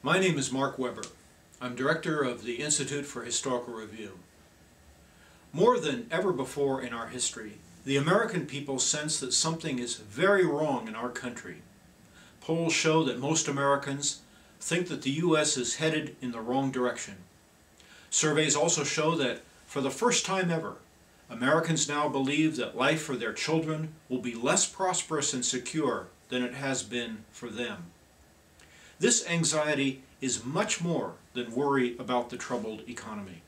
My name is Mark Weber. I'm director of the Institute for Historical Review. More than ever before in our history, the American people sense that something is very wrong in our country. Polls show that most Americans think that the U.S. is headed in the wrong direction. Surveys also show that, for the first time ever, Americans now believe that life for their children will be less prosperous and secure than it has been for them. This anxiety is much more than worry about the troubled economy.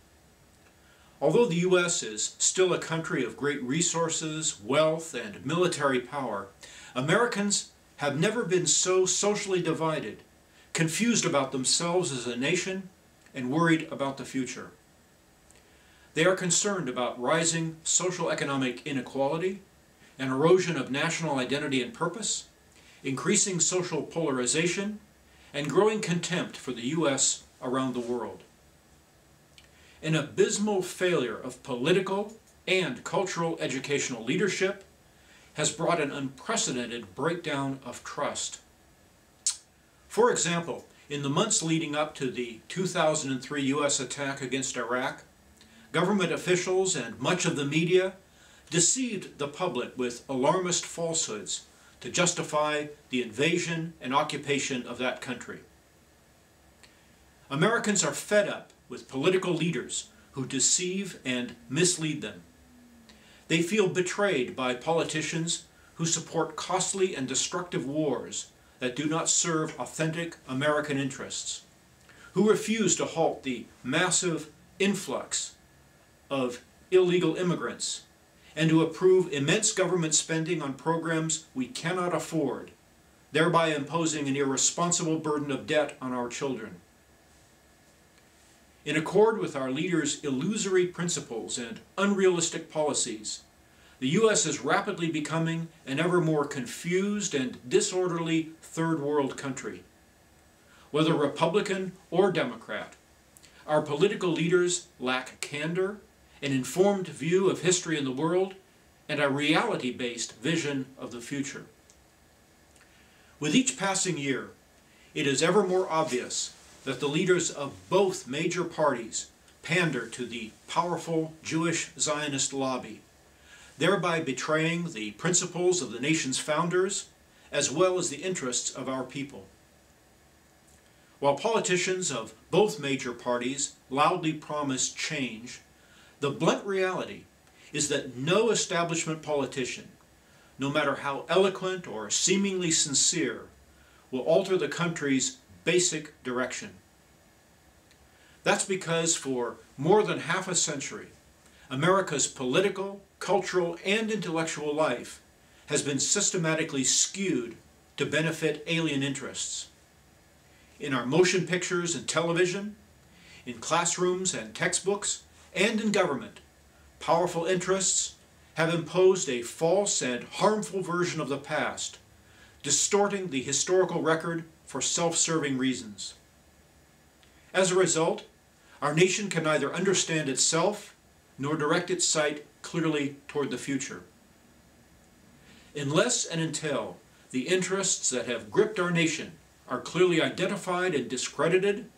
Although the U.S. is still a country of great resources, wealth, and military power, Americans have never been so socially divided, confused about themselves as a nation, and worried about the future. They are concerned about rising social economic inequality, an erosion of national identity and purpose, increasing social polarization, and growing contempt for the U.S. around the world. An abysmal failure of political and cultural educational leadership has brought an unprecedented breakdown of trust. For example, in the months leading up to the 2003 U.S. attack against Iraq, government officials and much of the media deceived the public with alarmist falsehoods to justify the invasion and occupation of that country. Americans are fed up with political leaders who deceive and mislead them. They feel betrayed by politicians who support costly and destructive wars that do not serve authentic American interests, who refuse to halt the massive influx of illegal immigrants, and to approve immense government spending on programs we cannot afford, thereby imposing an irresponsible burden of debt on our children. In accord with our leaders' illusory principles and unrealistic policies, the U.S. is rapidly becoming an ever more confused and disorderly third world country. Whether Republican or Democrat, our political leaders lack candor, an informed view of history and the world, and a reality-based vision of the future. With each passing year, it is ever more obvious that the leaders of both major parties pander to the powerful Jewish Zionist lobby, thereby betraying the principles of the nation's founders as well as the interests of our people. While politicians of both major parties loudly promise change, the blunt reality is that no establishment politician, no matter how eloquent or seemingly sincere, will alter the country's basic direction. That's because for more than half a century, America's political, cultural, and intellectual life has been systematically skewed to benefit alien interests. In our motion pictures and television, in classrooms and textbooks, and in government, powerful interests have imposed a false and harmful version of the past, distorting the historical record for self-serving reasons. As a result, our nation can neither understand itself nor direct its sight clearly toward the future. Unless and until the interests that have gripped our nation are clearly identified and discredited,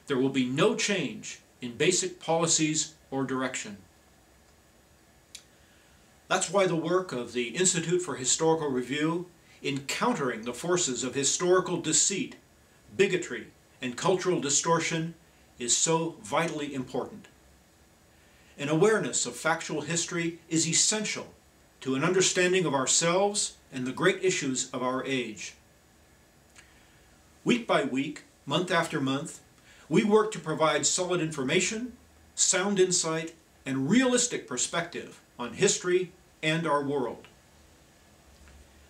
there will be no change in basic policies or direction. That's why the work of the Institute for Historical Review in countering the forces of historical deceit, bigotry, and cultural distortion is so vitally important. An awareness of factual history is essential to an understanding of ourselves and the great issues of our age. Week by week, month after month, we work to provide solid information, sound insight, and realistic perspective on history and our world.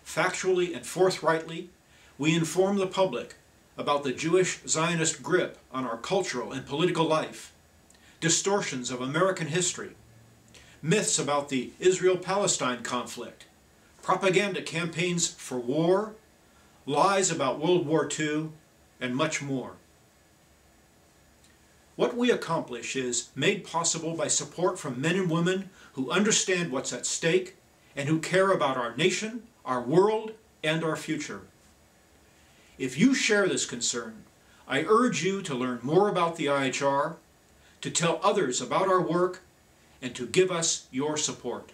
Factually and forthrightly, we inform the public about the Jewish Zionist grip on our cultural and political life, distortions of American history, myths about the Israel-Palestine conflict, propaganda campaigns for war, lies about World War II, and much more. What we accomplish is made possible by support from men and women who understand what's at stake and who care about our nation, our world, and our future. If you share this concern, I urge you to learn more about the IHR, to tell others about our work, and to give us your support.